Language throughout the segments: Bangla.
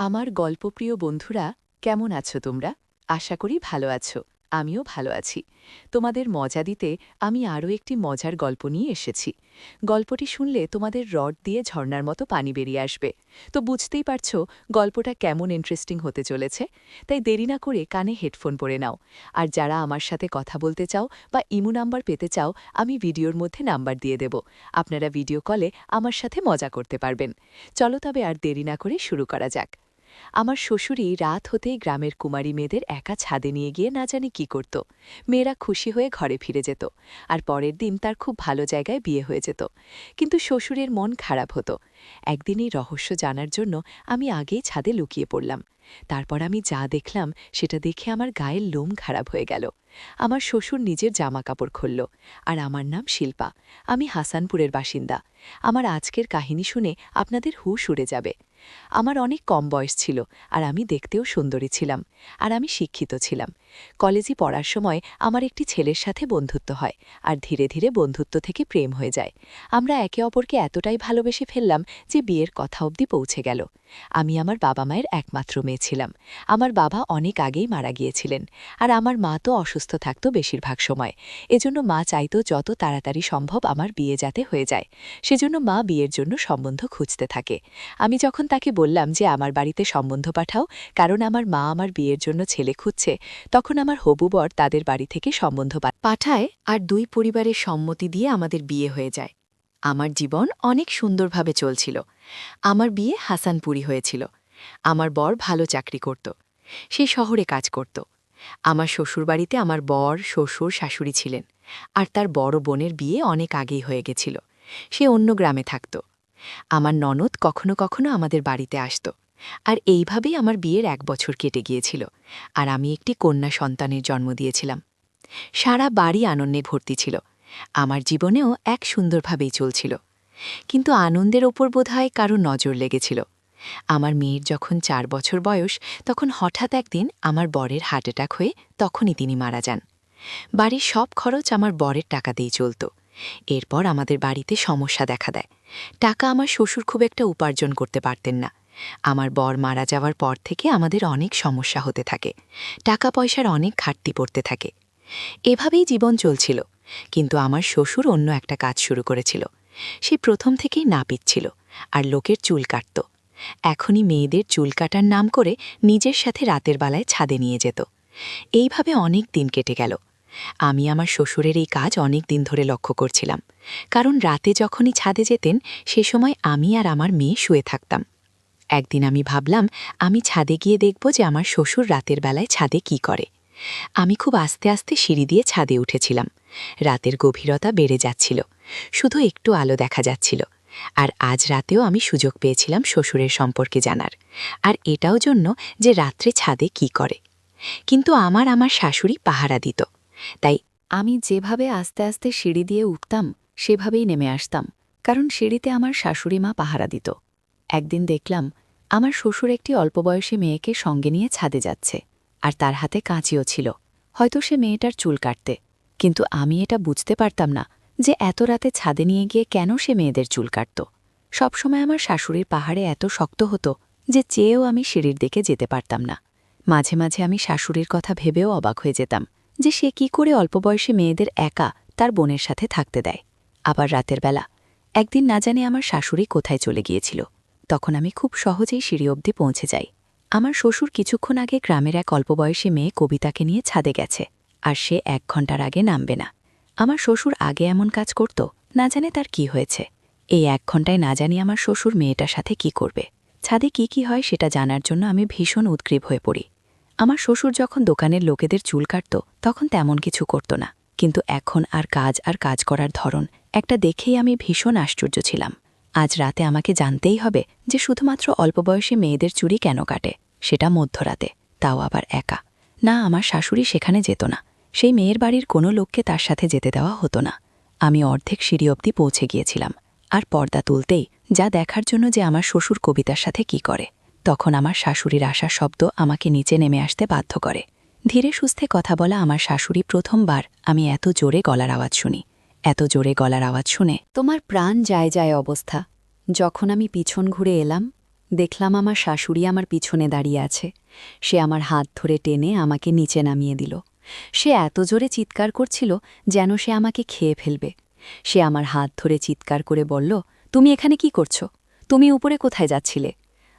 আমার গল্পপ্রিয় বন্ধুরা, কেমন আছো তোমরা? আশা করি ভালো আছো। আমিও ভালো আছি। তোমাদের মজা দিতে আমি আরও একটি মজার গল্প নিয়ে এসেছি। গল্পটি শুনলে তোমাদের রড দিয়ে ঝর্ণার মতো পানি বেরিয়ে আসবে। তো বুঝতেই পারছো গল্পটা কেমন ইন্টারেস্টিং হতে চলেছে। তাই দেরি না করে কানে হেডফোন পরে নাও। আর যারা আমার সাথে কথা বলতে চাও বা ইমো নাম্বার পেতে চাও, আমি ভিডিওর মধ্যে নাম্বার দিয়ে দেব। আপনারা ভিডিও কলে আমার সাথে মজা করতে পারবেন। চলো তবে আর দেরি না করে শুরু করা যাক। আমার শ্বশুরই রাত হতেই গ্রামের কুমারী মেয়েদের একা ছাদে নিয়ে গিয়ে না জানি কি করত। মেয়েরা খুশি হয়ে ঘরে ফিরে যেত, আর পরের দিন তার খুব ভালো জায়গায় বিয়ে হয়ে যেত। কিন্তু শ্বশুরের মন খারাপ হতো। একদিন এই রহস্য জানার জন্য আমি আগেই ছাদে লুকিয়ে পড়লাম। তারপর আমি যা দেখলাম সেটা দেখে আমার গায়ের লোম খারাপ হয়ে গেল। আমার শ্বশুর নিজের জামা কাপড় খুলল। আর আমার নাম শিল্পা। আমি হাসানপুরের বাসিন্দা। আমার আজকের কাহিনী শুনে আপনাদের হুঁশ উড়ে যাবে। আমার অনেক কম বয়স ছিল, আর আমি দেখতেও সুন্দরী ছিলাম, আর আমি শিক্ষিত ছিলাম। কলেজে পড়ার সময় আমার একটি ছেলের সাথে বন্ধুত্ব হয়, আর ধীরে ধীরে বন্ধুত্ব থেকে প্রেম হয়ে যায়। আমরা একে অপরকে এতটাই ভালোবেসে ফেললাম যে বিয়ের কথা অবধি পৌঁছে গেল। আমি আমার বাবা মায়ের একমাত্র মেয়ে ছিলাম। আমার বাবা অনেক আগেই মারা গিয়েছিলেন, আর আমার মা তো অসুস্থ থাকত বেশিরভাগ সময়। এজন্য মা চাইতো যত তাড়াতাড়ি সম্ভব আমার বিয়ে যাতে হয়ে যায়। সেজন্য মা বিয়ের জন্য সম্বন্ধ খুঁজতে থাকে। আমি যখন তাকে বললাম যে আমার বাড়িতে সম্বন্ধ পাঠাও, কারণ আমার মা আমার বিয়ের জন্য ছেলে খুঁজছে, তখন আমার হবু বর তাদের বাড়ি থেকে সম্বন্ধ পাঠায়, আর দুই পরিবারের সম্মতি দিয়ে আমাদের বিয়ে হয়ে যায়। আমার জীবন অনেক সুন্দরভাবে চলছিল। আমার বিয়ে হাসানপুরি হয়েছিল। আমার বর ভালো চাকরি করত। সে শহরে কাজ করত। আমার শ্বশুরবাড়িতে আমার বর, শ্বশুর, শাশুড়ি ছিলেন। আর তার বড় বোনের বিয়ে অনেক আগেই হয়ে গেছিল। সে অন্য গ্রামে থাকত। আমার ননদ কখনো কখনো আমাদের বাড়িতে আসত। আর এইভাবেই আমার বিয়ের 1 বছর কেটে গিয়েছিল। আর আমি একটি কন্যা সন্তানের জন্ম দিয়েছিলাম। সারা বাড়ি আনন্দে ভর্তি ছিল। আমার জীবনেও এক সুন্দরভাবেই চলছিল। কিন্তু আনন্দের ওপর বোধহয় কারো নজর লেগেছিল। আমার মেয়ের যখন 4 বছর বয়স, তখন হঠাৎ একদিন আমার বরের হার্ট অ্যাটাক হয়ে তখনই তিনি মারা যান। বাড়ির সব খরচ আমার বরের টাকা দিয়েই চলত। এরপর আমাদের বাড়িতে সমস্যা দেখা দেয়। টাকা আমার শ্বশুর খুব একটা উপার্জন করতে পারতেন না। আমার বর মারা যাওয়ার পর থেকে আমাদের অনেক সমস্যা হতে থাকে। টাকা পয়সার অনেক ঘাটতি পড়তে থাকে। এভাবেই জীবন চলছিল। কিন্তু আমার শ্বশুর অন্য একটা কাজ শুরু করেছিল। সে প্রথম থেকেই নাপিত ছিল, আর লোকের চুল কাটত। এখনই মেয়েদের চুল কাটার নাম করে নিজের সাথে রাতের বেলায় ছাদে নিয়ে যেত। এইভাবে অনেক দিন কেটে গেল। আমি আমার শ্বশুরের এই কাজ অনেক দিন ধরে লক্ষ্য করছিলাম, কারণ রাতে যখনই ছাদে যেতেন সে সময় আমি আর আমার মেয়ে শুয়ে থাকতাম। একদিন আমি ভাবলাম আমি ছাদে গিয়ে দেখব যে আমার শ্বশুর রাতের বেলায় ছাদে কি করে। আমি খুব আস্তে আস্তে সিঁড়ি দিয়ে ছাদে উঠেছিলাম। রাতের গভীরতা বেড়ে যাচ্ছিল, শুধু একটু আলো দেখা যাচ্ছিল। আর আজ রাতেও আমি সুযোগ পেয়েছিলাম শ্বশুরের সম্পর্কে জানার, আর এটাও জন্য যে রাত্রে ছাদে কি করে। কিন্তু আমার শাশুড়ি পাহারা দিত। তাই আমি যেভাবে আস্তে আস্তে সিঁড়ি দিয়ে উঠতাম সেভাবেই নেমে আসতাম, কারণ সিঁড়িতে আমার শাশুড়ি মা পাহারা দিত। একদিন দেখলাম আমার শ্বশুর একটি অল্পবয়সী মেয়েকে সঙ্গে নিয়ে ছাদে যাচ্ছে, আর তার হাতে কাঁচিও ছিল। হয়তো সে মেয়েটার চুল কাটতে। কিন্তু আমি এটা বুঝতে পারতাম না যে এত রাতে ছাদে নিয়ে গিয়ে কেন সে মেয়েদের চুল কাটত। সবসময় আমার শাশুড়ির পাহাড়ে এত শক্ত হতো যে চেয়েও আমি সিঁড়ির দিকে যেতে পারতাম না। মাঝে মাঝে আমি শাশুড়ির কথা ভেবেও অবাক হয়ে যেতাম যে সে কি করে অল্পবয়সী মেয়েদের একা তার বোনের সাথে থাকতে দেয়। আবার রাতের বেলা একদিন না জানি আমার শাশুড়ি কোথায় চলে গিয়েছিল। তখন আমি খুব সহজেই সিঁড়ি অবধি পৌঁছে যাই। আমার শ্বশুর কিছুক্ষণ আগে গ্রামের এক অল্পবয়সী মেয়ে কবিতাকে নিয়ে ছাদে গেছে, আর সে 1 ঘণ্টার আগে নামবে না। আমার শ্বশুর আগে এমন কাজ করত, না জানে তার কি হয়েছে। এই 1 ঘণ্টায় না জানি আমার শ্বশুর মেয়েটার সাথে কি করবে। ছাদে কি হয় সেটা জানার জন্য আমি ভীষণ উদ্গ্রীব হয়ে পড়ি। আমার শ্বশুর যখন দোকানের লোকেদের চুল কাটত তখন তেমন কিছু করত না, কিন্তু এখন আর কাজ করার ধরন একটা দেখেই আমি ভীষণ আশ্চর্য ছিলাম। আজ রাতে আমাকে জানতেই হবে যে শুধুমাত্র অল্পবয়সী মেয়েদের চুরি কেন কাটে, সেটা মধ্যরাতে, তাও আবার একা। না, আমার শাশুড়ি সেখানে যেত না। সেই মেয়ের বাড়ির কোনো লোককে তার সাথে যেতে দেওয়া হতো না। আমি অর্ধেক সিঁড়ি অবধি পৌঁছে গিয়েছিলাম, আর পর্দা তুলতেই যা দেখার জন্য যে আমার শ্বশুর কবিতার সাথে কি করে, তখন আমার শাশুড়ির আসার শব্দ আমাকে নিচে নেমে আসতে বাধ্য করে। ধীরে সুস্থে কথা বলা আমার শাশুড়ি প্রথমবার আমি এত জোরে গলার আওয়াজ শুনি। এত জোরে গলার আওয়াজ শুনে তোমার প্রাণ যায় যায় অবস্থা। যখন আমি পিছন ঘুরে এলাম, দেখলাম আমার শাশুড়ি আমার পিছনে দাঁড়িয়ে আছে। সে আমার হাত ধরে টেনে আমাকে নিচে নামিয়ে দিল। সে এত জোরে চিৎকার করছিল যেন সে আমাকে খেয়ে ফেলবে। সে আমার হাত ধরে চিৎকার করে বলল, তুমি এখানে কি করছো? তুমি উপরে কোথায় যাচ্ছিলে?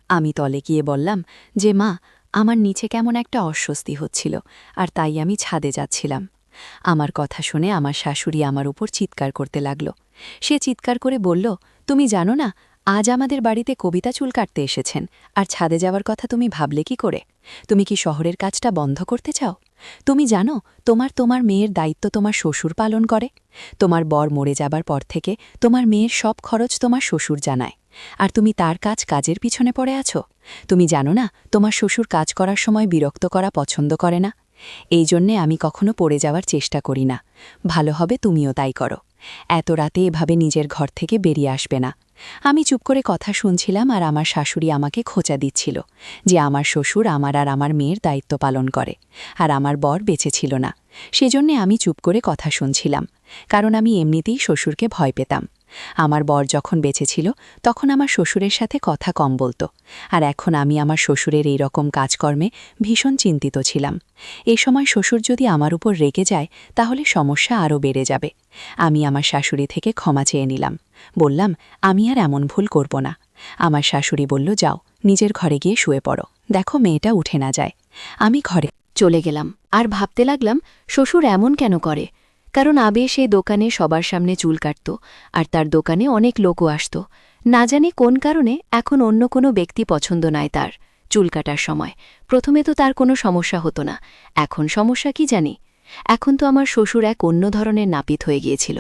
আমি তলে গিয়ে বললাম যে মা, আমার নিচে কেমন একটা অস্বস্তি হচ্ছিল, আর তাই আমি ছাদে যাচ্ছিলাম। আমার কথা শুনে আমার শাশুড়ি আমার উপর চিৎকার করতে লাগল। সে চিৎকার করে বলল, তুমি জানো না, আজ আমাদের বাড়িতে কবিতা চুল কাটতে এসেছেন, আর ছাদে যাওয়ার কথা তুমি ভাবলে কি করে? তুমি কি শহরের কাজটা বন্ধ করতে চাও? তুমি জানো তোমার মেয়ের দায়িত্ব তোমার শ্বশুর পালন করে? তোমার বর মরে যাবার পর থেকে তোমার মেয়ের সব খরচ তোমার শ্বশুর জানায়, আর তুমি তার কাজের পিছনে পড়ে আছো। তুমি জানো না তোমার শ্বশুর কাজ করার সময় বিরক্ত করা পছন্দ করে না? এই জন্যে আমি কখনো পড়ে যাওয়ার চেষ্টা করি না। ভালো হবে তুমিও তাই করো। এত রাতে এভাবে নিজের ঘর থেকে বেরিয়ে আসবে না। আমি চুপ করে কথা শুনছিলাম, আর আমার শাশুড়ি আমাকে খোঁচা দিচ্ছিল যে আমার শ্বশুর আমার আর আমার মেয়ের দায়িত্ব পালন করে, আর আমার বর বেঁচে ছিল না। সেজন্যে আমি চুপ করে কথা শুনছিলাম, কারণ আমি এমনিতেই শ্বশুরকে ভয় পেতাম। আমার বর যখন বেঁচে ছিল তখন আমার শ্বশুরের সাথে কথা কম বলতো, আর এখন আমি আমার শ্বশুরের এই রকম কাজকর্মে ভীষণ চিন্তিত ছিলাম। এই সময় শ্বশুর যদি আমার উপর রেগে যায় তাহলে সমস্যা আরও বেড়ে যাবে। আমি আমার শাশুড়ি থেকে ক্ষমা চেয়ে নিলাম, বললাম আমি আর এমন ভুল করব না। আমার শাশুড়ি বলল, যাও নিজের ঘরে গিয়ে শুয়ে পড়ো, দেখো মেয়েটা উঠে না যায়। আমি ঘরে চলে গেলাম আর ভাবতে লাগলাম শ্বশুর এমন কেন করে। কারণ আবে সেই দোকানে সবার সামনে চুল কাটত, আর তার দোকানে অনেক লোকও আসত। না জানি কোন কারণে এখন অন্য কোনো ব্যক্তি পছন্দ নয় তার চুল কাটার সময়। প্রথমে তো তার কোনো সমস্যা হতো না, এখন সমস্যা কি জানি। এখন তো আমার শ্বশুর এক অন্য ধরনের নাপিত হয়ে গিয়েছিল।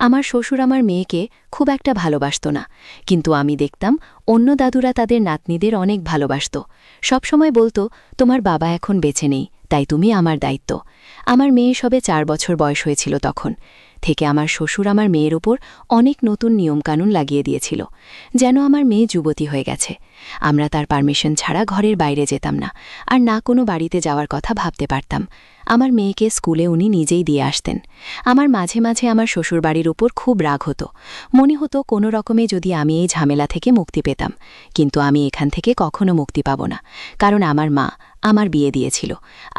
আমার শ্বশুর আমার মেয়েকে খুব একটা ভালোবাসত না, কিন্তু আমি দেখতাম অন্য দাদুরা তাদের নাতনিদের অনেক ভালোবাসত। সবসময় বলতো, তোমার বাবা এখন বেঁচে নেই, তাই তুমি আমার দায়িত্ব। আমার মেয়ে সবে 4 বছর বয়স হয়েছিল তখন থেকে আমার শ্বশুর আমার মেয়ের উপর অনেক নতুন নিয়মকানুন লাগিয়ে দিয়েছিল, যেন আমার মেয়ে যুবতী হয়ে গেছে। আমরা তার পারমিশন ছাড়া ঘরের বাইরে যেতাম না, আর না কোনো বাড়িতে যাওয়ার কথা ভাবতে পারতাম। আমার মেয়েকে স্কুলে উনি নিজেই দিয়ে আসতেন। আমার মাঝে মাঝে আমার শ্বশুরবাড়ির উপর খুব রাগ হতো। মনে হতো কোনো রকমে যদি আমি এই ঝামেলা থেকে মুক্তি পেতাম, কিন্তু আমি এখান থেকে কখনো মুক্তি পাব না, কারণ আমার মা আমার বিয়ে দিয়েছিল,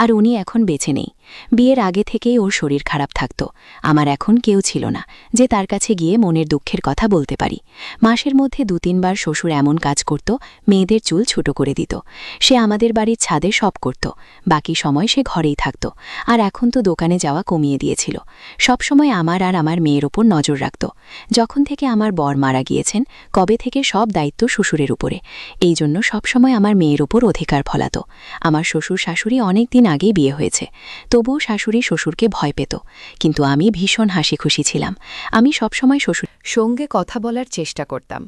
আর উনি এখন বেঁচে নেই। বিয়ের আগে থেকেই ওর শরীর খারাপ থাকত। আমার এখন কেউ ছিল না যে তার কাছে গিয়ে মনের দুঃখের কথা বলতে পারি। মাসের মধ্যে 2-3 বার শ্বশুর এমন কাজ করত, মেয়েদের চুল ছোট করে দিত। সে আমাদের বাড়ির ছাদে সব করত, বাকি সময় সে ঘরেই থাকত। আর এখন তো দোকানে যাওয়া কমিয়ে দিয়েছিল। সব সময় আমার আর আমার মেয়ের ওপর নজর রাখত। যখন থেকে আমার বর মারা গিয়েছেন কবে থেকে সব দায়িত্ব শ্বশুরের উপরে। এই জন্য সবসময় আমার মেয়ের ওপর অধিকার ফলাত। আমার শ্বশুর শাশুড়ি অনেক দিন আগেই বিয়ে হয়েছে, তবুও শাশুড়ি শ্বশুরকে ভয় পেত, কিন্তু আমি ভীষণ হাসি খুশি ছিলাম। আমি সবসময় শ্বশুর সঙ্গে কথা বলার চেষ্টা করতাম,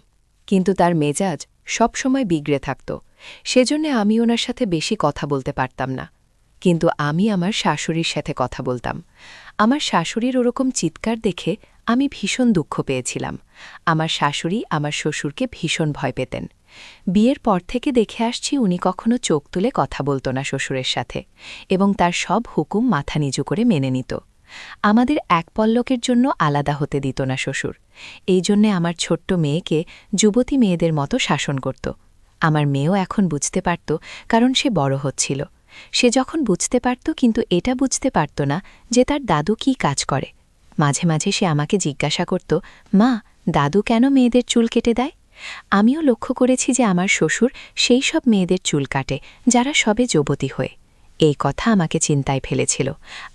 কিন্তু তার মেজাজ সবসময় বিগড়ে থাকত। সেজন্য আমি ওনার সাথে বেশি কথা বলতে পারতাম না। কিন্তু আমি আমার শাশুড়ির সাথে কথা বলতাম। আমার শাশুড়ির ওরকম চিৎকার দেখে আমি ভীষণ দুঃখ পেয়েছিলাম। আমার শাশুড়ি আমার শ্বশুরকে ভীষণ ভয় পেতেন। বিয়ের পর থেকে দেখে আসছি উনি কখনো চোখ তুলে কথা বলত না শ্বশুরের সাথে, এবং তার সব হুকুম মাথা নিচু করে মেনে নিত। আমাদের এক পল্লকের জন্য আলাদা হতে দিত না শ্বশুর। এই জন্যে আমার ছোট্ট মেয়েকে যুবতী মেয়েদের মতো শাসন করত। আমার মেয়েও এখন বুঝতে পারত, কারণ সে বড় হচ্ছিল। সে যখন বুঝতে পারত, কিন্তু এটা বুঝতে পারত না যে তার দাদু কী কাজ করে। মাঝে মাঝে সে আমাকে জিজ্ঞাসা করত, মা, দাদু কেন মেয়েদের চুল কেটে দেয়? আমিও লক্ষ্য করেছি যে আমার শ্বশুর সেই সব মেয়েদের চুল কাটে যারা সবে যুবতী হয়ে। এই কথা আমাকে চিন্তায় ফেলেছিল,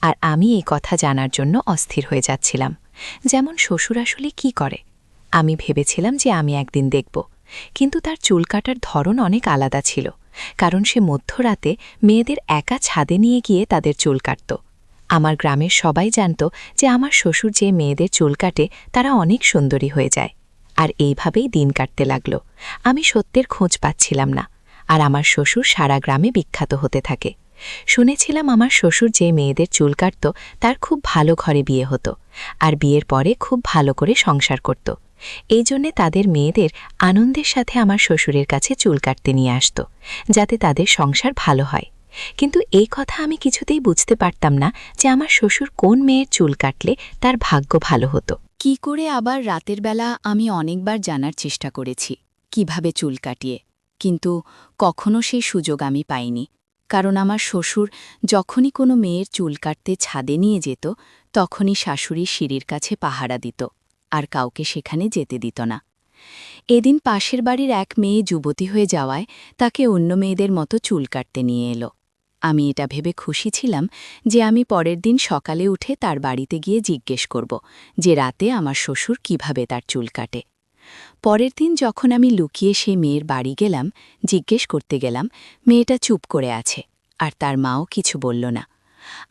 আর আমি এই কথা জানার জন্য অস্থির হয়ে যাচ্ছিলাম, যেমন শ্বশুর আসলে কী করে। আমি ভেবেছিলাম যে আমি একদিন দেখব, কিন্তু তার চুল কাটার ধরন অনেক আলাদা ছিল, কারণ সে মধ্যরাতে মেয়েদের একা ছাদে নিয়ে গিয়ে তাদের চুল কাটত। আমার গ্রামের সবাই জানত যে আমার শ্বশুর যে মেয়েদের চুল কাটে তারা অনেক সুন্দরী হয়ে যায়। আর এইভাবেই দিন কাটতে লাগল। আমি সত্যের খোঁজ পাচ্ছিলাম না, আর আমার শ্বশুর সারা গ্রামে বিখ্যাত হতে থাকে। শুনেছিলাম আমার শ্বশুর যে মেয়েদের চুল কাটত তার খুব ভালো ঘরে বিয়ে হতো, আর বিয়ের পরে খুব ভালো করে সংসার করত। এই জন্যে তাদের মেয়েদের আনন্দের সাথে আমার শ্বশুরের কাছে চুল কাটতে নিয়ে আসত, যাতে তাদের সংসার ভালো হয়। কিন্তু এই কথা আমি কিছুতেই বুঝতে পারতাম না যে আমার শ্বশুর কোন মেয়ের চুল কাটলে তার ভাগ্য ভালো হতো। কি করে আবার রাতের বেলা আমি অনেকবার জানার চেষ্টা করেছি কিভাবে চুল কাটিয়ে, কিন্তু কখনো সেই সুযোগ আমি পাইনি, কারণ আমার শ্বশুর যখনই কোনো মেয়ের চুল কাটতে ছাদে নিয়ে যেত তখনই শাশুড়ি সিঁড়ির কাছে পাহারা দিত, আর কাউকে সেখানে যেতে দিত না। এদিন পাশের বাড়ির এক মেয়ে যুবতী হয়ে যাওয়ায় তাকে অন্য মেয়েদের মতো চুল কাটতে নিয়ে এলো। আমি এটা ভেবে খুশি ছিলাম যে আমি পরের দিন সকালে উঠে তার বাড়িতে গিয়ে জিজ্ঞেস করব যে রাতে আমার শ্বশুর কিভাবে তার চুল কাটে। পরের দিন যখন আমি লুকিয়ে সেই মেয়ের বাড়ি গেলাম, জিজ্ঞেস করতে গেলাম, মেয়েটা চুপ করে আছে, আর তার মাও কিছু বলল না।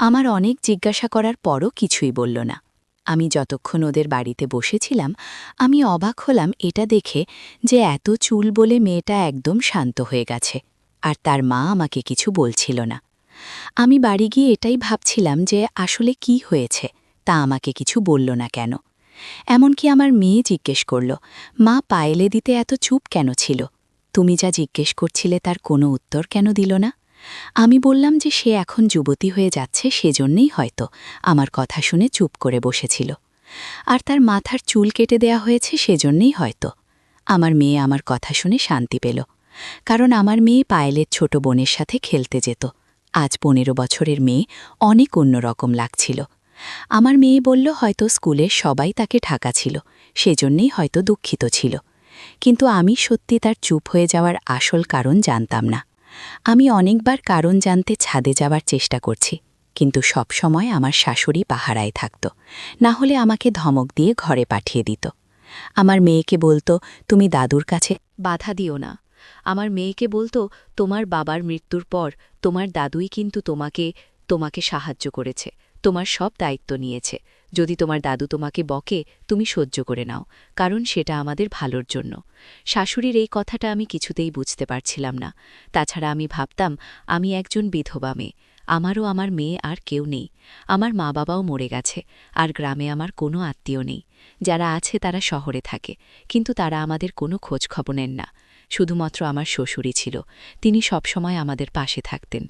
আমার অনেক জিজ্ঞাসা করার পরও কিছুই বলল না। আমি যতক্ষণ ওদের বাড়িতে বসেছিলাম, আমি অবাক হলাম এটা দেখে যে এত চুল বলে মেয়েটা একদম শান্ত হয়ে গেছে, আর তার মা আমাকে কিছু বলছিল না। আমি বাড়ি গিয়ে এটাই ভাবছিলাম যে আসলে কি হয়েছে, তা আমাকে কিছু বলল না কেন। এমনকি আমার মেয়ে জিজ্ঞেস করল, মা পায়েলে দিতে এত চুপ কেন ছিল? তুমি যা জিজ্ঞেস করছিলে তার কোনো উত্তর কেন দিল না? আমি বললাম যে সে এখন যুবতী হয়ে যাচ্ছে, সেজন্যই হয়তো আমার কথা শুনে চুপ করে বসেছিল, আর তার মাথার চুল কেটে দেয়া হয়েছে সেজন্যই হয়তো। আমার মেয়ে আমার কথা শুনে শান্তি পেল, কারণ আমার মেয়ে পায়েলের ছোট বোনের সাথে খেলতে যেত। আজ 15 বছরের মেয়ে অনেক অন্যরকম লাগছিল। আমার মেয়ে বলল হয়তো স্কুলের সবাই তাকে ঠাকা ছিল, সেজন্যই হয়তো দুঃখিত ছিল। কিন্তু আমি সত্যি তার চুপ হয়ে যাওয়ার আসল কারণ জানতাম না। আমি অনেকবার কারণ জানতে ছাদে যাওয়ার চেষ্টা করছি, কিন্তু সব সময় আমার শাশুড়ি পাহারায় থাকত, না হলে আমাকে ধমক দিয়ে ঘরে পাঠিয়ে দিত। আমার মেয়েকে বলতো, তুমি দাদুর কাছে বাধা দিও না। আমার মেয়েকে বলতো, তোমার বাবার মৃত্যুর পর তোমার দাদুই কিন্তু তোমাকে সাহায্য করেছে, তোমার সব দায়িত্ব নিয়েছে। যদি তোমার দাদু তোমাকে বকে, তুমি সহ্য করে নাও, কারণ সেটা আমাদের ভালোর জন্য। শাশুড়ির এই কথাটা আমি কিছুতেই বুঝতে পারছিলাম না। তাছাড়া আমি ভাবতাম আমি একজন বিধবা মেয়ে, আমারও আমার মেয়ে আর কেউ নেই। আমার মা বাবাও মরে গেছে, আর গ্রামে আমার কোনো আত্মীয় নেই। যারা আছে তারা শহরে থাকে, কিন্তু তারা আমাদের কোনো খোঁজ খবর নেন না। শুধুমাত্র আমার শ্বশুরই ছিল, তিনি সবসময় আমাদের পাশে থাকতেন।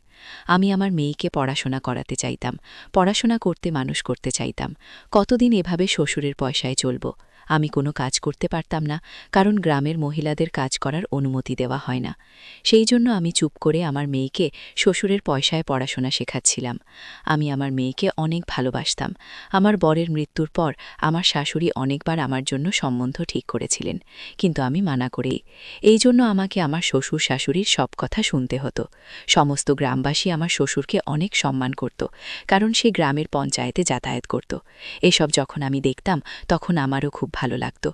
আমি আমার মেয়েকে পড়াশোনা করাতে চাইতাম, পড়াশোনা করতে মানুষ করতে চাইতাম। কতদিন এভাবে শ্বশুরের পয়সায় চলব? আমি কোনো কাজ করতে পারতাম না, কারণ গ্রামের মহিলাদের কাজ করার অনুমতি দেওয়া হয় না। সেই জন্য আমি চুপ করে আমার মেয়েকে শ্বশুরের পয়সায় পড়াশোনা শেখাচ্ছিলাম। আমি আমার মেয়েকে অনেক ভালোবাসতাম। আমার বরের মৃত্যুর পর আমার শাশুড়ি অনেকবার আমার জন্য সম্বন্ধ ঠিক করেছিলেন, কিন্তু আমি মানা করি। এই জন্য আমাকে আমার শ্বশুর শাশুড়ির সব কথা শুনতে হতো। সমস্ত গ্রামবাসী আমার শ্বশুরকে অনেক সম্মান করত, কারণ সে গ্রামের পঞ্চায়েতে যাতায়াত করত। এসব যখন আমি দেখতাম তখন আমারও খুব ভালো লাগত।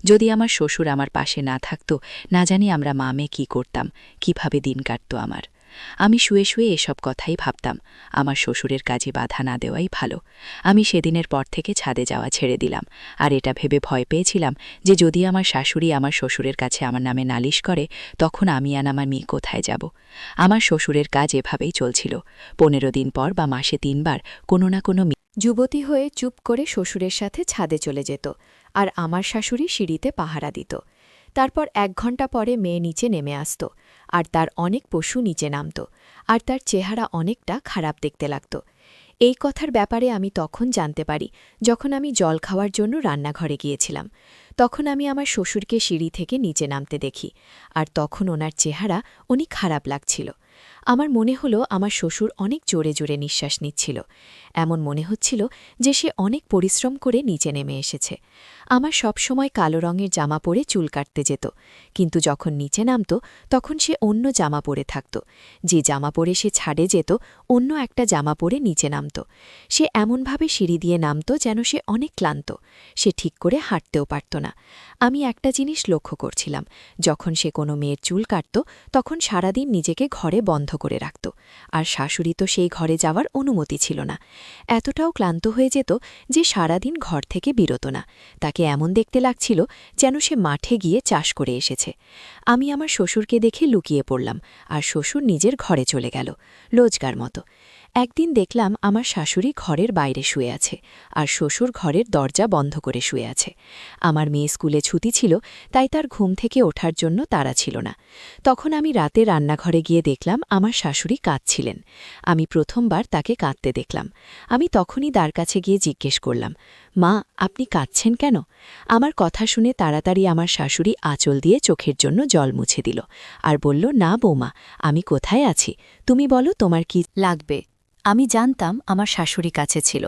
যদি আমার শ্বশুর আমার পাশে না থাকত, না জানি আমরা মা মেয়ে কী করতাম, কিভাবে দিন কাটত আমার। আমি শুয়ে শুয়ে এসব কথাই ভাবতাম। আমার শ্বশুরের কাজে বাধা না দেওয়াই ভালো। আমি সেদিনের পর থেকে ছাদে যাওয়া ছেড়ে দিলাম, আর এটা ভেবে ভয় পেয়েছিলাম যে যদি আমার শাশুড়ি আমার শ্বশুরের কাছে আমার নামে নালিশ করে, তখন আমি আর আমার মেয়ে কোথায় যাব। আমার শ্বশুরের কাজ এভাবেই চলছিল। 15 দিন পর বা মাসে 3 বার কোনো না কোনো যুবতী হয়ে চুপ করে শ্বশুরের সাথে ছাদে চলে যেত, আর আমার শাশুড়ি সিঁড়িতে পাহারা দিত। তারপর 1 ঘণ্টা পরে মেয়ে নিচে নেমে আসত, আর তার অনেক পশু নিচে নামত, আর তার চেহারা অনেকটা খারাপ দেখতে লাগত। এই কথার ব্যাপারে আমি তখন জানতে পারি যখন আমি জল খাওয়ার জন্য রান্নাঘরে গিয়েছিলাম। তখন আমি আমার শ্বশুরকে সিঁড়ি থেকে নিচে নামতে দেখি, আর তখন ওনার চেহারা অনেক খারাপ লাগছিল। আমার মনে হলো আমার শ্বশুর অনেক জোরে জোরে নিঃশ্বাস নিচ্ছিল। এমন মনে হচ্ছিল যে সে অনেক পরিশ্রম করে নিচে নেমে এসেছে। আমার সবসময় কালো রঙের জামা পরে চুল কাটতে যেত, কিন্তু যখন নিচে নামত তখন সে অন্য জামা পরে থাকত। যে জামা পরে সে ছাদে যেত, অন্য একটা জামা পরে নিচে নামত। সে এমনভাবে সিঁড়ি দিয়ে নামত যেন সে অনেক ক্লান্ত, সে ঠিক করে হাঁটতেও পারত না। আমি একটা জিনিস লক্ষ্য করছিলাম, যখন সে কোনো মেয়ের চুল কাটত তখন সারাদিন নিজেকে ঘরে বন্ধ করে রাখত, আর শাশুড়ি তো সেই ঘরে যাওয়ার অনুমতি ছিল না। এতটাও ক্লান্ত হয়ে যেত যে সারাদিন ঘর থেকে বেরোত না। তাকে এমন দেখতে লাগছিল যেন সে মাঠে গিয়ে চাষ করে এসেছে। আমি আমার শ্বশুরকে দেখে লুকিয়ে পড়লাম, আর শ্বশুর নিজের ঘরে চলে গেল, রোজগার মতো। একদিন দেখলাম আমার শাশুড়ি ঘরের বাইরে শুয়ে আছে আর শ্বশুর ঘরের দরজা বন্ধ করে শুয়ে আছে। আমার মেয়ে স্কুলে ছুটি ছিল, তাই তার ঘুম থেকে ওঠার জন্য তাড়া ছিল না। তখন আমি রাতে রান্নাঘরে গিয়ে দেখলাম আমার শাশুড়ি কাঁদছিলেন। আমি প্রথমবার তাকে কাঁদতে দেখলাম। আমি তখনই তার কাছে গিয়ে জিজ্ঞেস করলাম, মা, আপনি কাঁদছেন কেন? আমার কথা শুনে তাড়াতাড়ি আমার শাশুড়ি আঁচল দিয়ে চোখের জন্য জল মুছে দিল আর বলল, না বৌমা, আমি কোথায় আছি, তুমি বলো তোমার কি লাগবে। আমি জানতাম আমার শাশুড়ি কাছে ছিল।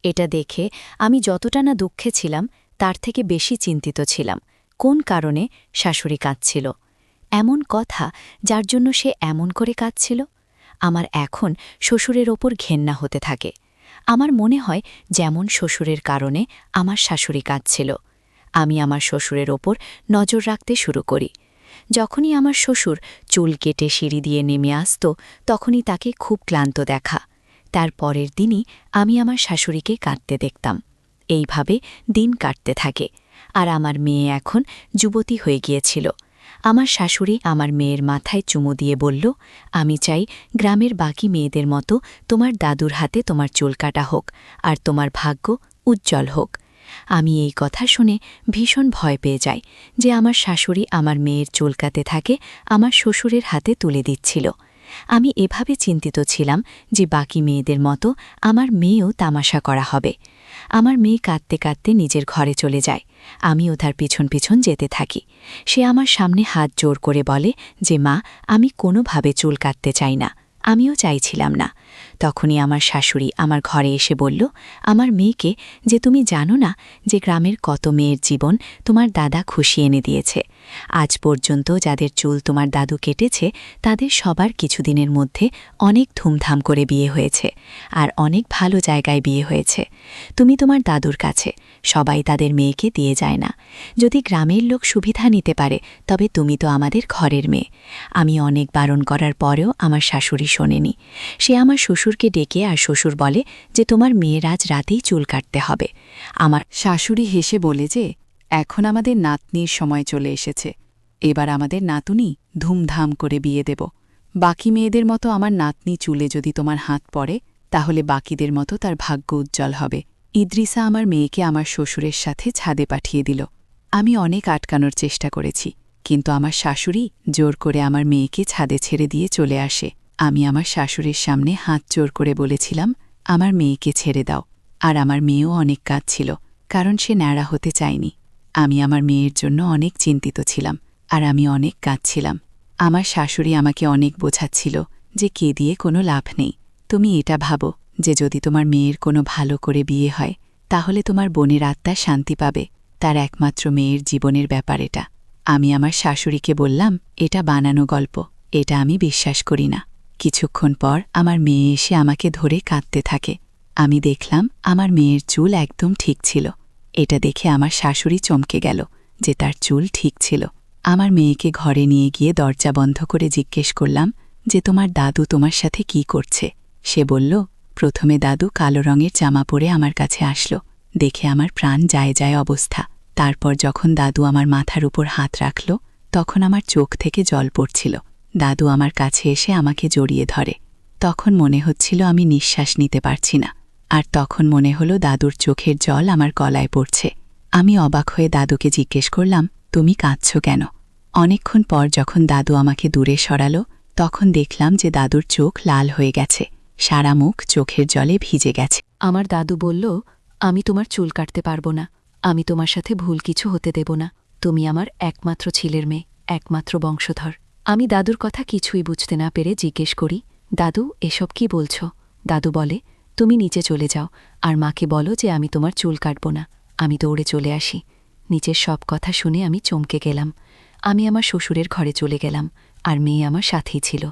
এটা দেখে আমি যতটা না দুঃখে ছিলাম তার থেকে বেশি চিন্তিত ছিলাম। কোন কারণে শাশুড়ি কাঁদছিল? এমন কথা যার জন্য সে এমন করে কাঁদছিল? আমার এখন শ্বশুরের ওপর ঘেন্না হতে থাকে। আমার মনে হয় যেমন শ্বশুরের কারণে আমার শাশুড়ি কাঁদছিল। আমি আমার শ্বশুরের ওপর নজর রাখতে শুরু করি। যখনই আমার শ্বশুর চুল কেটে সিঁড়ি দিয়ে নেমে আসত, তখনই তাকে খুব ক্লান্ত দেখা। তার পরের দিনই আমি আমার শাশুড়িকে কাঁদতে দেখতাম। এইভাবে দিন কাটতে থাকে। আর আমার মেয়ে এখন যুবতী হয়ে গিয়েছিল। আমার শাশুড়ি আমার মেয়ের মাথায় চুমু দিয়ে বলল, আমি চাই গ্রামের বাকি মেয়েদের মতো তোমার দাদুর হাতে তোমার চুল কাটা হোক আর তোমার ভাগ্য উজ্জ্বল হোক। আমি এই কথা শুনে ভীষণ ভয় পেয়ে যাই যে আমার শাশুড়ি আমার মেয়ের চুল কাটতে থাকে আমার শ্বশুরের হাতে তুলে দিচ্ছিল। আমি এভাবে চিন্তিত ছিলাম যে বাকি মেয়েদের মতো আমার মেয়েও তামাশা করা হবে। আমার মেয়ে কাঁদতে কাঁদতে নিজের ঘরে চলে যায়। আমিও তার পিছন পিছন যেতে থাকি। সে আমার সামনে হাত জোর করে বলে যে, মা, আমি কোনোভাবে চুল কাটতে চাই না। আমিও চাইছিলাম না। তখনই আমার শাশুড়ি আমার ঘরে এসে বলল আমার মেয়েকে যে, তুমি জানো না যে গ্রামের কত মেয়ের জীবন তোমার দাদা খুশি এনে দিয়েছে। আজ পর্যন্ত যাদের চুল তোমার দাদু কেটেছে তাদের সবার কিছুদিনের মধ্যে অনেক ধুমধাম করে বিয়ে হয়েছে আর অনেক ভালো জায়গায় বিয়ে হয়েছে। তুমি তোমার দাদুর কাছে, সবাই তাদের মেয়েকে দিয়ে যায় না। যদি গ্রামের লোক সুবিধা নিতে পারে তবে তুমি তো আমাদের ঘরের মেয়ে। আমি অনেক বারণ করার পরেও আমার শাশুড়ি শোনেনি। সে আমার শ্বশুরকে ডেকে আর শ্বশুর বলে যে তোমার মেয়ের আজ রাতেই চুল কাটতে হবে। আমার শাশুড়ি হেসে বলে যে, এখন আমাদের নাতনির সময় চলে এসেছে। এবার আমাদের নাতুনি ধুমধাম করে বিয়ে দেব। বাকি মেয়েদের মতো আমার নাতনি চুলে যদি তোমার হাত পড়ে তাহলে বাকিদের মতো তার ভাগ্য উজ্জ্বল হবে। ইদ্রিসা আমার মেয়েকে আমার শ্বশুরের সাথে ছাদে পাঠিয়ে দিল। আমি অনেক আটকানোর চেষ্টা করেছি, কিন্তু আমার শাশুড়ি জোর করে আমার মেয়েকে ছাদে ছেড়ে দিয়ে চলে আসে। আমি আমার শাশুড়ির সামনে হাত জোর করে বলেছিলাম, আমার মেয়েকে ছেড়ে দাও। আর আমার মেয়েও অনেক কাঁদছিল, কারণ সে ন্যাড়া হতে চায়নি। আমি আমার মেয়ের জন্য অনেক চিন্তিত ছিলাম, আর আমি অনেক কাঁদছিলাম। আমার শাশুড়ি আমাকে অনেক বোঝাচ্ছিল যে দিয়ে কোনো লাভ নেই। তুমি এটা ভাবো যে যদি তোমার মেয়ের কোনো ভালো করে বিয়ে হয় তাহলে তোমার বোনের আত্মা শান্তি পাবে। তার একমাত্র মেয়ের জীবনের ব্যাপার এটা। আমি আমার শাশুড়িকে বললাম, এটা বানানো গল্প, এটা আমি বিশ্বাস করি না। কিছুক্ষণ পর আমার মেয়ে এসে আমাকে ধরে কাঁদতে থাকে। আমি দেখলাম আমার মেয়ের চুল একদম ঠিক ছিল। এটা দেখে আমার শাশুড়ি চমকে গেল যে তার চুল ঠিক ছিল। আমার মেয়েকে ঘরে নিয়ে গিয়ে দরজা বন্ধ করে জিজ্ঞেস করলাম যে তোমার দাদু তোমার সাথে কি করছে। সে বলল, প্রথমে দাদু কালো রঙের জামা পরে আমার কাছে আসলো। দেখে আমার প্রাণ যায় যায় অবস্থা। তারপর যখন দাদু আমার মাথার উপর হাত রাখল তখন আমার চোখ থেকে জল পড়ছিল। দাদু আমার কাছে এসে আমাকে জড়িয়ে ধরে। তখন মনে হচ্ছিল আমি নিঃশ্বাস নিতে পারছি না। আর তখন মনে হলো দাদুর চোখের জল আমার গলায় পড়ছে। আমি অবাক হয়ে দাদুকে জিজ্ঞেস করলাম, তুমি কাঁদছ কেন? অনেকক্ষণ পর যখন দাদু আমাকে দূরে সরালো তখন দেখলাম যে দাদুর চোখ লাল হয়ে গেছে, সারা মুখ চোখের জলে ভিজে গেছে। আমার দাদু বলল, আমি তোমার চুল কাটতে পারব না। আমি তোমার সাথে ভুল কিছু হতে দেব না। তুমি আমার একমাত্র ছেলের মেয়ে, একমাত্র বংশধর। আমি দাদুর কথা কিছুই বুঝতে না পেরে জিজ্ঞেস করি, দাদু, এসব কি বলছ? দাদু বলে, তুমি নিচে চলে যাও আর মাকে বলো যে আমি তোমার চুল কাটব না। আমি দৌড়ে চলে আসি। নিচের সব কথা শুনে আমি চমকে গেলাম। আমি আমার শ্বশুরের ঘরে চলে গেলাম, আর মেয়ে আমার সাথেই ছিল।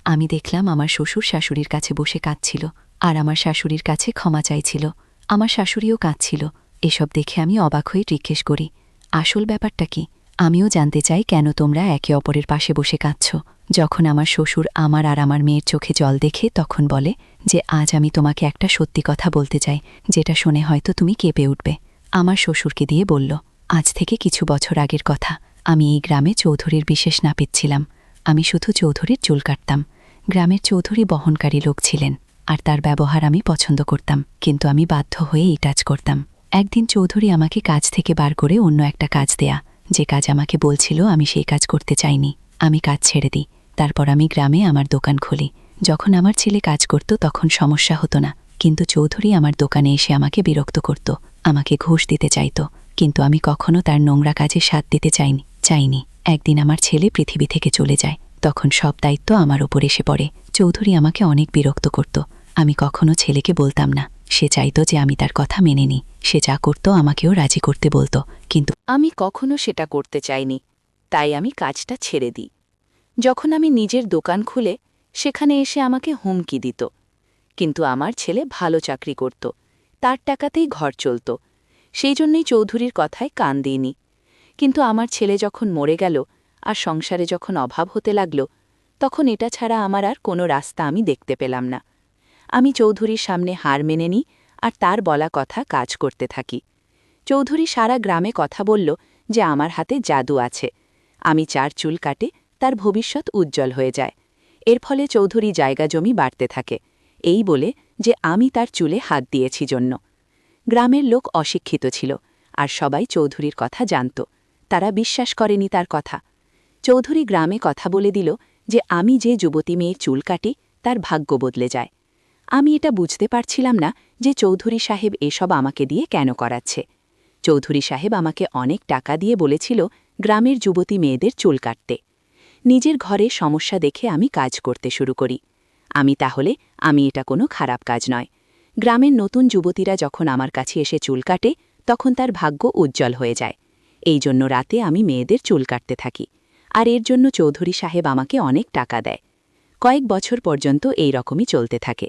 আমি দেখলাম আমার শ্বশুর শাশুড়ির কাছে বসে কাঁদছিল, আর আমার শাশুড়ির কাছে ক্ষমা চাইছিল। আমার শাশুড়িও কাঁদছিল। এসব দেখে আমি অবাক হয়ে জিজ্ঞেস করি, আসল ব্যাপারটা কি? আমিও জানতে চাই কেন তোমরা একে অপরের পাশে বসে কাঁদছ। যখন আমার শ্বশুর আমার আর আমার মেয়ের চোখে জল দেখে তখন বলে যে, আজ আমি তোমাকে একটা সত্যি কথা বলতে চাই, যেটা শুনে হয়তো তুমি কেঁপে উঠবে। আমার শ্বশুরকে দিয়ে বলল, আজ থেকে কিছু বছর আগের কথা। আমি এই গ্রামে চৌধুরীর বিশেষ নাপিত ছিলাম। আমি শুধু চৌধুরীর চুল কাটতাম। গ্রামের চৌধুরী বহনকারী লোক ছিলেন। আর তার ব্যবহার আমি পছন্দ করতাম, কিন্তু আমি বাধ্য হয়ে এই কাজ করতাম। একদিন চৌধুরী আমাকে কাজ থেকে বার করে অন্য একটা কাজ দেয়া, যে কাজ আমাকে বলছিল আমি সেই কাজ করতে চাইনি। আমি কাজ ছেড়ে দিই। তারপর আমি গ্রামে আমার দোকান খুলি। যখন আমার ছেলে কাজ করত তখন সমস্যা হতো না, কিন্তু চৌধুরী আমার দোকানে এসে আমাকে বিরক্ত করত, আমাকে ঘুষ দিতে চাইত, কিন্তু আমি কখনো তার নোংরা কাজে সাথ দিতে চাইনি। একদিন আমার ছেলে পৃথিবী থেকে চলে যায়, তখন সব দায়িত্ব আমার ওপর এসে পড়ে। চৌধুরী আমাকে অনেক বিরক্ত করত। আমি কখনো ছেলেকে বলতাম না। সে চাইতো যে আমি তার কথা মেনে নিই। সে যা করত আমাকেও রাজি করতে বলতো, কিন্তু আমি কখনো সেটা করতে চাইনি, তাই আমি কাজটা ছেড়ে দিই। যখন আমি নিজের দোকান খুলে সেখানে এসে আমাকে হুমকি দিত, কিন্তু আমার ছেলে ভালো চাকরি করত, তার টাকাতেই ঘর চলত, সেই জন্যই চৌধুরীর কথায় কান দিইনি। কিন্তু আমার ছেলে যখন মরে গেল আর সংসারে যখন অভাব হতে লাগল, তখন এটা ছাড়া আমার আর কোনো রাস্তা আমি দেখতে পেলাম না। আমি চৌধুরীর সামনে হার মেনে নিই আর তার বলা কথা কাজ করতে থাকি। চৌধুরী সারা গ্রামে কথা বলল যে আমার হাতে জাদু আছে, আমি 4 চুল কাটে তার ভবিষ্যৎ উজ্জ্বল হয়ে যায়। এর ফলে চৌধুরী জায়গা জমি বাড়তে থাকে, এই বলে যে আমি তার চুলে হাত দিয়েছি জন্য। গ্রামের লোক অশিক্ষিত ছিল আর সবাই চৌধুরীর কথা জানত, তারা বিশ্বাস করেনি তার কথা। চৌধুরী গ্রামে কথা বলে দিল যে আমি যে যুবতী মেয়ের চুল কাটি তার ভাগ্য বদলে যায়। আমি এটা বুঝতে পারছিলাম না যে চৌধুরী সাহেব এসব আমাকে দিয়ে কেন করাচ্ছে। চৌধুরী সাহেব আমাকে অনেক টাকা দিয়ে বলেছিল গ্রামের যুবতী মেয়েদের চুল কাটতে। নিজের ঘরে সমস্যা দেখে আমি কাজ করতে শুরু করি। আমি এটা কোনো খারাপ কাজ নয়। গ্রামের নতুন যুবতীরা যখন আমার কাছে এসে চুল কাটে তখন তার ভাগ্য উজ্জ্বল হয়ে যায়। এই জন্য রাতে আমি মেয়েদের চুল কাটতে থাকি, আর এর জন্য চৌধুরী সাহেব আমাকে অনেক টাকা দেয়। কয়েক বছর পর্যন্ত এই রকমই চলতে থাকে।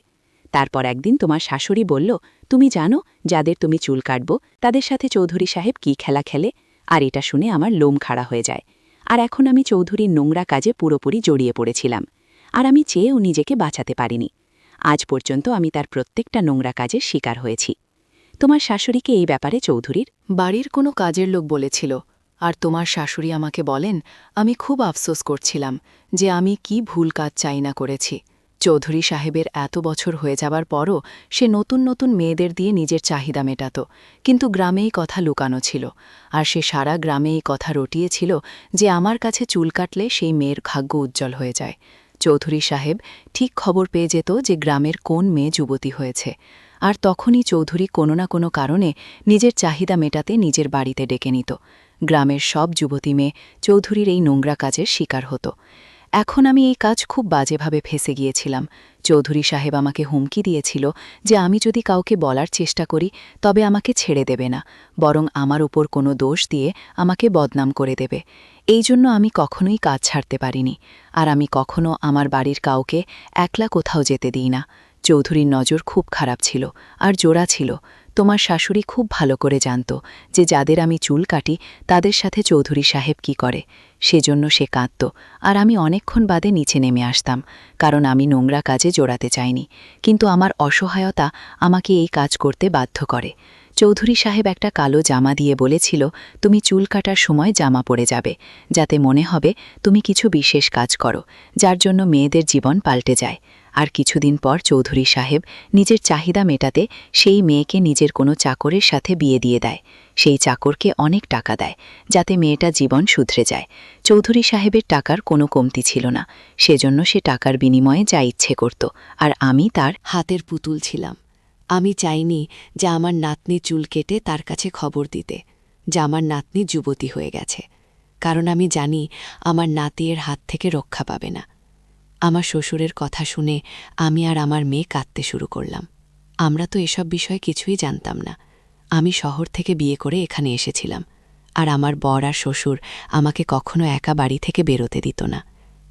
তারপর একদিন তোমার শাশুড়ি বলল, তুমি জানো যাদের তুমি চুল কাটব তাদের সাথে চৌধুরী সাহেব কি খেলা খেলে? আর এটা শুনে আমার লোম খাড়া হয়ে যায়। আর এখন আমি চৌধুরীর নোংরা কাজে পুরোপুরি জড়িয়ে পড়েছিলাম, আর আমি চেয়েও নিজেকে বাঁচাতে পারিনি। আজ পর্যন্ত আমি তার প্রত্যেকটা নোংরা কাজের শিকার হয়েছি। তোমার শাশুড়িকে এই ব্যাপারে চৌধুরীর বাড়ির কোনো কাজের লোক বলেছিল, আর তোমার শাশুড়ি আমাকে বলেন আমি খুব আফসোস করছিলাম যে আমি কি ভুল কাজ চাই না করেছি। চৌধুরী সাহেবের এত বছর হয়ে যাবার পরও সে নতুন নতুন মেয়েদের দিয়ে নিজের চাহিদা মেটাত, কিন্তু গ্রামেই কথা লুকানো ছিল, আর সে সারা গ্রামে এই কথা রটিয়েছিল যে আমার কাছে চুল কাটলে সেই মেয়ের ভাগ্য উজ্জ্বল হয়ে যায়। চৌধুরী সাহেব ঠিক খবর পেয়ে যেত যে গ্রামের কোন মেয়ে যুবতী হয়েছে, আর তখনই চৌধুরী কোনো না কোনো কারণে নিজের চাহিদা মেটাতে নিজের বাড়িতে ডেকে নিত। গ্রামের সব যুবতী মেয়ে চৌধুরীর এই নোংরা কাজের শিকার হতো। এখন আমি এই কাজ খুব বাজেভাবে ফেঁসে গিয়েছিলাম। চৌধুরী সাহেব আমাকে হুমকি দিয়েছিল যে আমি যদি কাউকে বলার চেষ্টা করি তবে আমাকে ছেড়ে দেবে না, বরং আমার উপর কোনো দোষ দিয়ে আমাকে বদনাম করে দেবে। এই জন্য আমি কখনোই কাজ ছাড়তে পারিনি, আর আমি কখনো আমার বাড়ির কাউকে একলা কোথাও যেতে দিই না। চৌধুরীর নজর খুব খারাপ ছিল আর জোড়া ছিল। তোমার শাশুড়ি খুব ভালো করে জানত যে যাদের আমি চুল কাটি তাদের সাথে চৌধুরী সাহেব কি করে, সেজন্য সে কাঁদত, আর আমি অনেকক্ষণ বাদে নিচে নেমে আসতাম, কারণ আমি নোংরা কাজে জড়াতে চাইনি। কিন্তু আমার অসহায়তা আমাকে এই কাজ করতে বাধ্য করে। চৌধুরী সাহেব একটা কালো জামা দিয়ে বলেছিল, তুমি চুল কাটার সময় জামা পরে যাবে, যাতে মনে হবে তুমি কিছু বিশেষ কাজ করো, যার জন্য মেয়েদের জীবন পাল্টে যায়। আর কিছুদিন পর চৌধুরী সাহেব নিজের চাহিদা মেটাতে সেই মেয়েকে নিজের কোনো চাকরের সাথে বিয়ে দিয়ে দেয়। সেই চাকরকে অনেক টাকা দেয়, যাতে মেয়েটা জীবন শুধরে যায়। চৌধুরী সাহেবের টাকার কোনো কমতি ছিল না, সেজন্য সে টাকার বিনিময়ে যা ইচ্ছে করত, আর আমি তার হাতের পুতুল ছিলাম। আমি চাইনি যে আমার নাতনি চুল কেটে তার কাছে খবর দিতে যে আমার নাতনি যুবতী হয়ে গেছে, কারণ আমি জানি আমার নাতির হাত থেকে রক্ষা পাবে না। আমার শ্বশুরের কথা শুনে আমি আর আমার মেয়ে কাঁদতে শুরু করলাম। আমরা তো এসব বিষয়ে কিছুই জানতাম না। আমি শহর থেকে বিয়ে করে এখানে এসেছিলাম, আর আমার বর আর শ্বশুর আমাকে কখনো একা বাড়ি থেকে বেরোতে দিত না।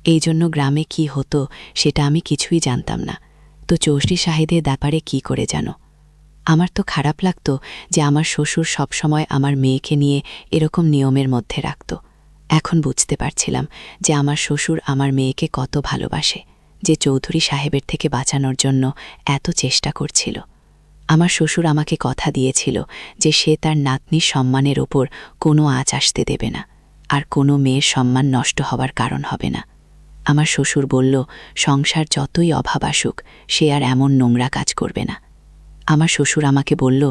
এই জন্য গ্রামে কি হতো সেটা আমি কিছুই জানতাম না। তো চৌধুরী সাহেবের ব্যাপারে কি করে জানো? আমার তো খারাপ লাগতো যে আমার শ্বশুর সবসময় আমার মেয়েকে নিয়ে এরকম নিয়মের মধ্যে রাখত। এখন বুঝতে পারছিলাম যে আমার শ্বশুর আমার মেয়েকে কত ভালোবাসে, যে চৌধুরী সাহেবের থেকে বাঁচানোর জন্য এত চেষ্টা করছিল। আমার শ্বশুর আমাকে কথা দিয়েছিল যে সে তার নাতনির সম্মানের ওপর কোনো আঁচ আসতে দেবে না, আর কোনো মেয়ের সম্মান নষ্ট হবার কারণ হবে না। আমার শ্বশুর বলল, সংসার যতই অভাব আসুক সে আর এমন নোংরা কাজ করবে না। আমার শ্বশুর আমাকে বলল,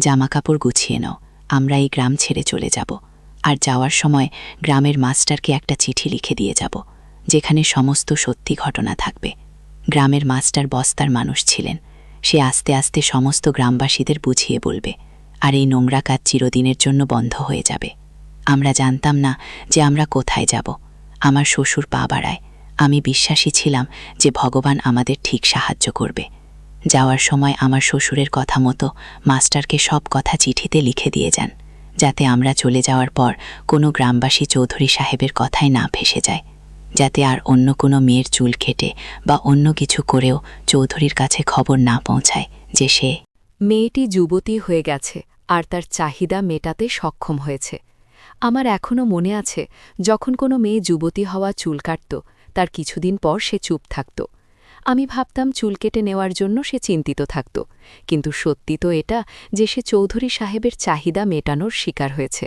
জামাকাপড় গুছিয়ে নাও, আমরা এই গ্রাম ছেড়ে চলে যাব। আর যাওয়ার সময় গ্রামের মাস্টারকে একটা চিঠি লিখে দিয়ে যাব, যেখানে সমস্ত সত্যি ঘটনা থাকবে। গ্রামের মাস্টার বস্তার মানুষ ছিলেন। সে আস্তে আস্তে সমস্ত গ্রামবাসীদের বুঝিয়ে বলবে, আর এই নোংরা কাজ চিরদিনের জন্য বন্ধ হয়ে যাবে। আমরা জানতাম না যে আমরা কোথায় যাব। আমার শ্বশুর পা বাড়ায়। আমি বিশ্বাসী ছিলাম যে ভগবান আমাদের ঠিক সাহায্য করবে। যাওয়ার সময় আমার শ্বশুরের কথা মতো মাস্টারকে সব কথা চিঠিতে লিখে দিয়ে যান, যাতে আমরা চলে যাওয়ার পর কোনো গ্রামবাসী চৌধুরী সাহেবের কথায় না ভেসে যায়, যাতে আর অন্য কোনো মেয়ের চুল কেটে বা অন্য কিছু করেও চৌধুরীর কাছে খবর না পৌঁছায় যে সে মেয়েটি যুবতী হয়ে গেছে আর তার চাহিদা মেটাতে সক্ষম হয়েছে। আমার এখনও মনে আছে, যখন কোনো মেয়ে যুবতী হওয়া চুল কাটত, তার কিছুদিন পর সে চুপ থাকত। আমি ভাবতাম চুল কেটে নেওয়ার জন্য সে চিন্তিত থাকত, কিন্তু সত্যি তো এটা যে সে চৌধুরী সাহেবের চাহিদা মেটানোর শিকার হয়েছে।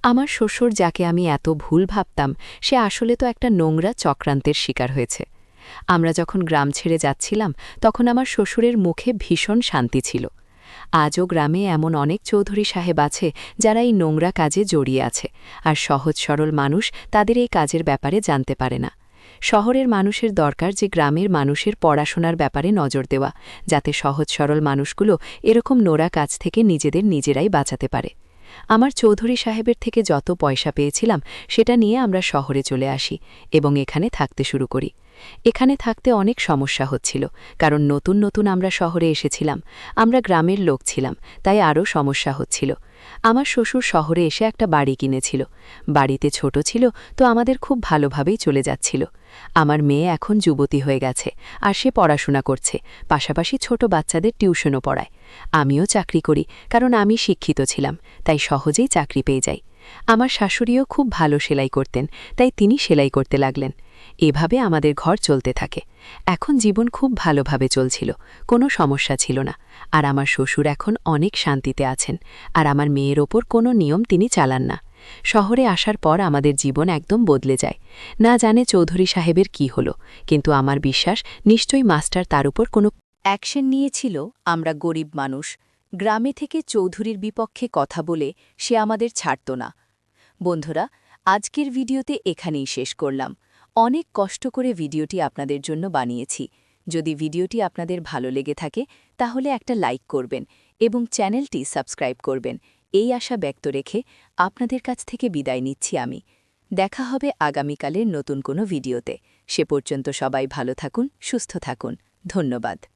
আমার শ্বশুর, যাকে আমি এত ভুল ভাবতাম, সে আসলে তো একটা নোংরা চক্রান্তের শিকার হয়েছে। আমরা যখন গ্রাম ছেড়ে যাচ্ছিলাম, তখন আমার শ্বশুরের মুখে ভীষণ শান্তি ছিল। আজও গ্রামে এমন অনেক চৌধুরী সাহেব আছে যারা এই নোংরা কাজে জড়িয়ে আছে, আর সহজ সরল মানুষ তাদের এই কাজের ব্যাপারে জানতে পারে না। শহরের মানুষের দরকার যে গ্রামের মানুষের পড়াশোনার ব্যাপারে নজর দেওয়া, যাতে সহজ সরল মানুষগুলো এরকম নোংরা কাজ থেকে নিজেরাই বাঁচাতে পারে। আমার চৌধুরী সাহেবের থেকে যত পয়সা পেয়েছিলাম সেটা নিয়ে আমরা শহরে চলে আসি এবং এখানে থাকতে শুরু করি। এখানে থাকতে অনেক সমস্যা হচ্ছিল, কারণ নতুন নতুন আমরা শহরে এসেছিলাম। আমরা গ্রামের লোক ছিলাম, তাই আরও সমস্যা হচ্ছিল। আমার শ্বশুর শহরে এসে একটা বাড়ি কিনেছিল। বাড়িতে ছোট ছিল, তো আমাদের খুব ভালোভাবেই চলে যাচ্ছিল। আমার মেয়ে এখন যুবতী হয়ে গেছে আর সে পড়াশোনা করছে, পাশাপাশি ছোট বাচ্চাদের টিউশনও পড়ায়। আমিও চাকরি করি, কারণ আমি শিক্ষিত ছিলাম, তাই সহজেই চাকরি পেয়ে যাই। আমার শাশুড়িও খুব ভালো সেলাই করতেন, তাই তিনি সেলাই করতে লাগলেন। এভাবে আমাদের ঘর চলতে থাকে। এখন জীবন খুব ভালোভাবে চলছিল, কোনো সমস্যা ছিল না। আর আমার শ্বশুর এখন অনেক শান্তিতে আছেন, আর আমার মেয়ের ওপর কোনো নিয়ম তিনি চালান না। শহরে আসার পর আমাদের জীবন একদম বদলে যায়। না জানে চৌধুরী সাহেবের কি হলো, কিন্তু আমার বিশ্বাস নিশ্চয়ই মাস্টার তার উপর কোনো অ্যাকশন নিয়েছিল। আমরা গরিব মানুষ, গ্রামে থেকে চৌধুরীর বিপক্ষে কথা বলে সে আমাদের ছাড়ত না। বন্ধুরা, আজকের ভিডিওতে এখানেই শেষ করলাম। অনেক কষ্ট করে ভিডিওটি আপনাদের জন্য বানিয়েছি। যদি ভিডিওটি আপনাদের ভালো লেগে থাকে তাহলে একটা লাইক করবেন এবং চ্যানেলটি সাবস্ক্রাইব করবেন, এই আশা ব্যক্ত রেখে আপনাদের কাছ থেকে বিদায় নিচ্ছি আমি। দেখা হবে আগামীকালের নতুন কোনো ভিডিওতে। সে পর্যন্ত সবাই ভালো থাকুন, সুস্থ থাকুন। ধন্যবাদ।